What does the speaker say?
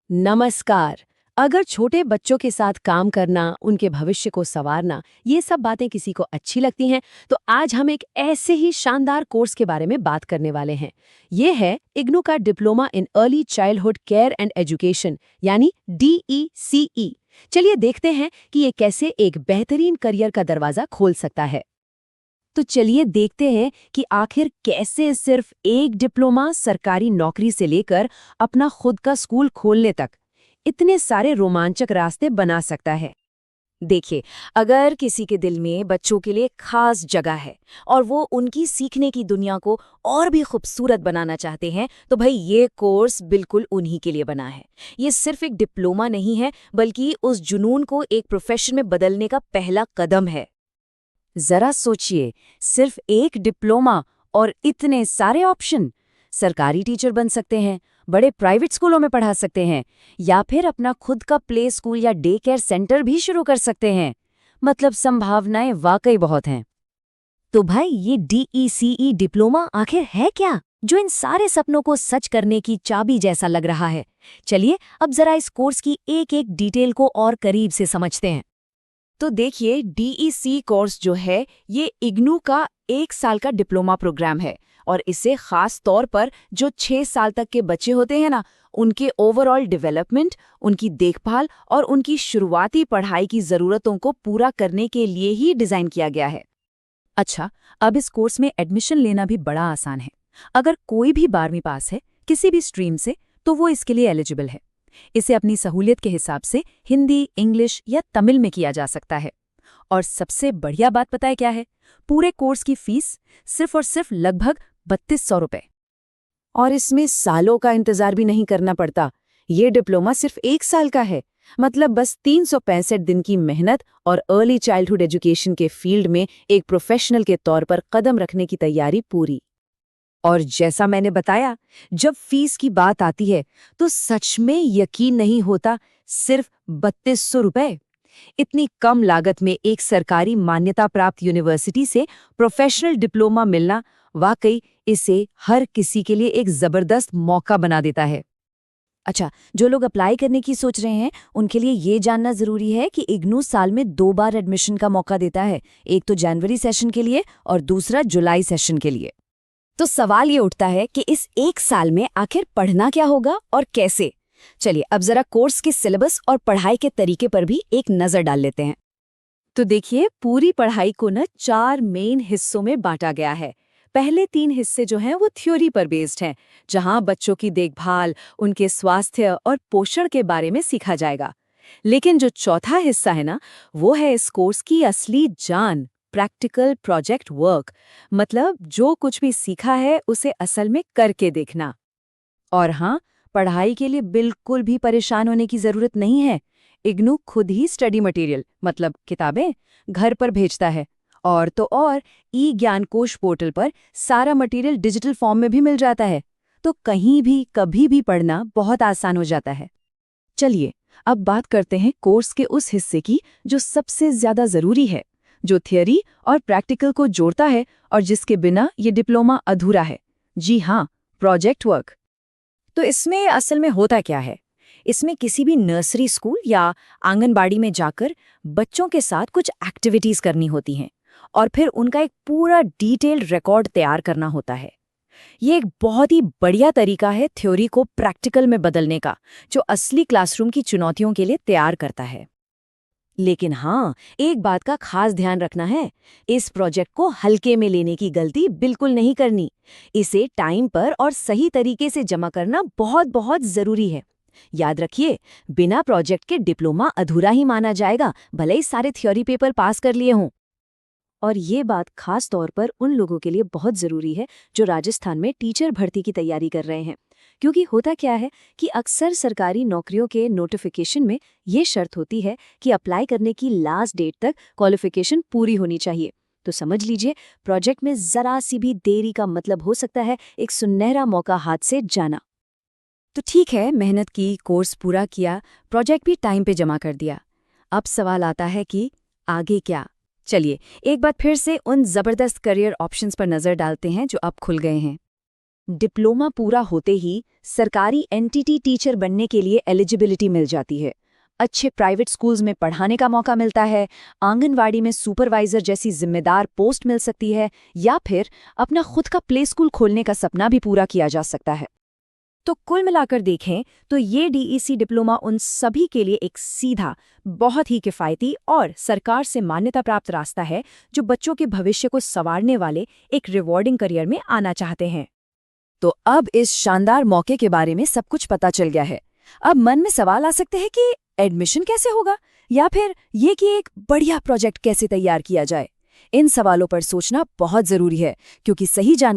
नमस्कार। अगर छोटे बच्चों के साथ काम करना, उनके भविष्य को संवारना, ये सब बातें किसी को अच्छी लगती हैं, तो आज हम एक ऐसे ही शानदार कोर्स के बारे में बात करने वाले हैं। ये है इग्नू का diploma in early childhood care and education, यानी DECE। चलिए देखते हैं कि ये कैसे एक बेहतरीन करियर का दरवाजा खोल सकता है। तो चलिए देखते हैं कि आखिर कैसे सिर्फ एक डिप्लोमा सरकारी नौकरी से लेकर अपना खुद का स्कूल खोलने तक इतने सारे रोमांचक रास्ते बना सकता है। देखिए, अगर किसी के दिल में बच्चों के लिए खास जगह है और वो उनकी सीखने की दुनिया को और भी खूबसूरत बनाना चाहते हैं, तो भाई ये कोर्स बिल्कुल उन्हीं के लिए बना है। ये सिर्फ एक डिप्लोमा नहीं है, बल्कि उस जुनून को एक प्रोफेशन में बदलने का पहला कदम है। जरा सोचिए, सिर्फ एक डिप्लोमा और इतने सारे ऑप्शन। सरकारी टीचर बन सकते हैं, बड़े प्राइवेट स्कूलों में पढ़ा सकते हैं, या फिर अपना खुद का प्ले स्कूल या डे केयर सेंटर भी शुरू कर सकते हैं। मतलब संभावनाएं वाकई बहुत हैं। तो भाई ये DECE डिप्लोमा आखिर है क्या, जो इन सारे सपनों को सच करने की चाबी जैसा लग रहा है? चलिए अब जरा इस कोर्स की एक एक डिटेल को और करीब से समझते हैं। तो देखिए, DEC कोर्स जो है ये इग्नू का 1 साल का डिप्लोमा प्रोग्राम है, और इसे खास तौर पर जो 6 साल तक के बच्चे होते हैं ना, उनके ओवरऑल डेवलपमेंट, उनकी देखभाल और उनकी शुरुआती पढ़ाई की ज़रूरतों को पूरा करने के लिए ही डिज़ाइन किया गया है। अच्छा, अब इस कोर्स में एडमिशन लेना भी बड़ा आसान है। अगर कोई भी 12वीं पास है किसी भी स्ट्रीम से, तो वो इसके लिए एलिजिबल है। इसे अपनी सहूलियत के हिसाब से हिंदी, इंग्लिश या तमिल में किया जा सकता है। और सबसे बढ़िया बात पता है क्या है? पूरे कोर्स की फीस सिर्फ और सिर्फ लगभग 3200 रुपए। और इसमें सालों का इंतजार भी नहीं करना पड़ता। ये डिप्लोमा सिर्फ 1 साल का है, मतलब बस 365 दिन की मेहनत और अर्ली चाइल्डहुड एजुकेशन के फील्ड में एक प्रोफेशनल के तौर पर कदम रखने की तैयारी पूरी। और जैसा मैंने बताया, जब फीस की बात आती है तो सच में यकीन नहीं होता, सिर्फ 3200 रुपए। इतनी कम लागत में एक सरकारी मान्यता प्राप्त यूनिवर्सिटी से प्रोफेशनल डिप्लोमा मिलना वाकई इसे हर किसी के लिए एक जबरदस्त मौका बना देता है। अच्छा, जो लोग अप्लाई करने की सोच रहे हैं, उनके लिए ये जानना जरूरी है कि इग्नू साल में 2 बार एडमिशन का मौका देता है। एक तो जनवरी सेशन के लिए और दूसरा जुलाई सेशन के लिए। तो सवाल ये उठता है कि इस 1 साल में आखिर पढ़ना क्या होगा और कैसे? चलिए अब जरा कोर्स के सिलेबस और पढ़ाई के तरीके पर भी एक नजर डाल लेते हैं। तो देखिए, पूरी पढ़ाई को 4 मेन हिस्सों में बांटा गया है। पहले 3 हिस्से जो हैं वो थ्योरी पर बेस्ड हैं, जहां बच्चों की देखभाल, उनके स्वास्थ्य और पोषण के बारे में सीखा जाएगा। लेकिन जो चौथा हिस्सा है ना, वो है इस कोर्स की असली जान, प्रैक्टिकल प्रोजेक्ट वर्क। मतलब जो कुछ भी सीखा है उसे असल में करके देखना। और हाँ, पढ़ाई के लिए बिल्कुल भी परेशान होने की जरूरत नहीं है। इग्नू खुद ही स्टडी मटेरियल, मतलब किताबें, घर पर भेजता है। और तो और ज्ञानकोश पोर्टल पर सारा मटेरियल डिजिटल फॉर्म में भी मिल जाता है। तो कहीं भी कभी भी पढ़ना बहुत आसान हो जाता है। चलिए अब बात करते हैं कोर्स के उस हिस्से की जो सबसे ज्यादा जरूरी है, जो थियरी और प्रैक्टिकल को जोड़ता है और जिसके बिना ये डिप्लोमा अधूरा है। जी हाँ, प्रोजेक्ट वर्क। तो इसमें असल में होता क्या है? इसमें किसी भी नर्सरी स्कूल या आंगनबाड़ी में जाकर बच्चों के साथ कुछ एक्टिविटीज करनी होती हैं, और फिर उनका एक पूरा डिटेल्ड रिकॉर्ड तैयार करना होता है। ये एक बहुत ही बढ़िया तरीका है थ्योरी को प्रैक्टिकल में बदलने का, जो असली क्लासरूम की चुनौतियों के लिए तैयार करता है। लेकिन हाँ, एक बात का खास ध्यान रखना है, इस प्रोजेक्ट को हल्के में लेने की गलती बिल्कुल नहीं करनी। इसे टाइम पर और सही तरीके से जमा करना बहुत बहुत जरूरी है। याद रखिए, बिना प्रोजेक्ट के डिप्लोमा अधूरा ही माना जाएगा, भले ही सारे थ्योरी पेपर पास कर लिए हों। और ये बात खास तौर पर उन लोगों के लिए बहुत ज़रूरी है जो राजस्थान में टीचर भर्ती की तैयारी कर रहे हैं। क्योंकि होता क्या है कि अक्सर सरकारी नौकरियों के नोटिफिकेशन में ये शर्त होती है कि अप्लाई करने की लास्ट डेट तक क्वालिफिकेशन पूरी होनी चाहिए। तो समझ लीजिए, प्रोजेक्ट में ज़रा सी भी देरी का मतलब हो सकता है एक सुनहरा मौका हाथ से जाना। तो ठीक है, मेहनत की, कोर्स पूरा किया, प्रोजेक्ट भी टाइम पे जमा कर दिया। अब सवाल आता है कि आगे क्या? चलिए एक बार फिर से उन जबरदस्त करियर ऑप्शंस पर नजर डालते हैं जो अब खुल गए हैं। डिप्लोमा पूरा होते ही सरकारी एनटीटी टीचर बनने के लिए एलिजिबिलिटी मिल जाती है। अच्छे प्राइवेट स्कूल्स में पढ़ाने का मौका मिलता है, आंगनवाड़ी में सुपरवाइजर जैसी जिम्मेदार पोस्ट मिल सकती है, या फिर अपना खुद का प्ले स्कूल खोलने का सपना भी पूरा किया जा सकता है। तो कुल मिलाकर देखें तो ये डीईसी डिप्लोमा उन सभी के लिए एक सीधा, बहुत ही किफ़ायती और सरकार से मान्यता प्राप्त रास्ता है जो बच्चों के भविष्य को संवारने वाले एक रिवॉर्डिंग करियर में आना चाहते हैं। तो अब इस शानदार मौके के बारे में सब कुछ पता चल गया है। अब मन में सवाल आ सकते हैं कि एडमिशन कैसे होगा, या फिर ये कि एक बढ़िया प्रोजेक्ट कैसे तैयार किया जाए। इन सवालों पर सोचना बहुत ज़रूरी है, क्योंकि सही जानकारी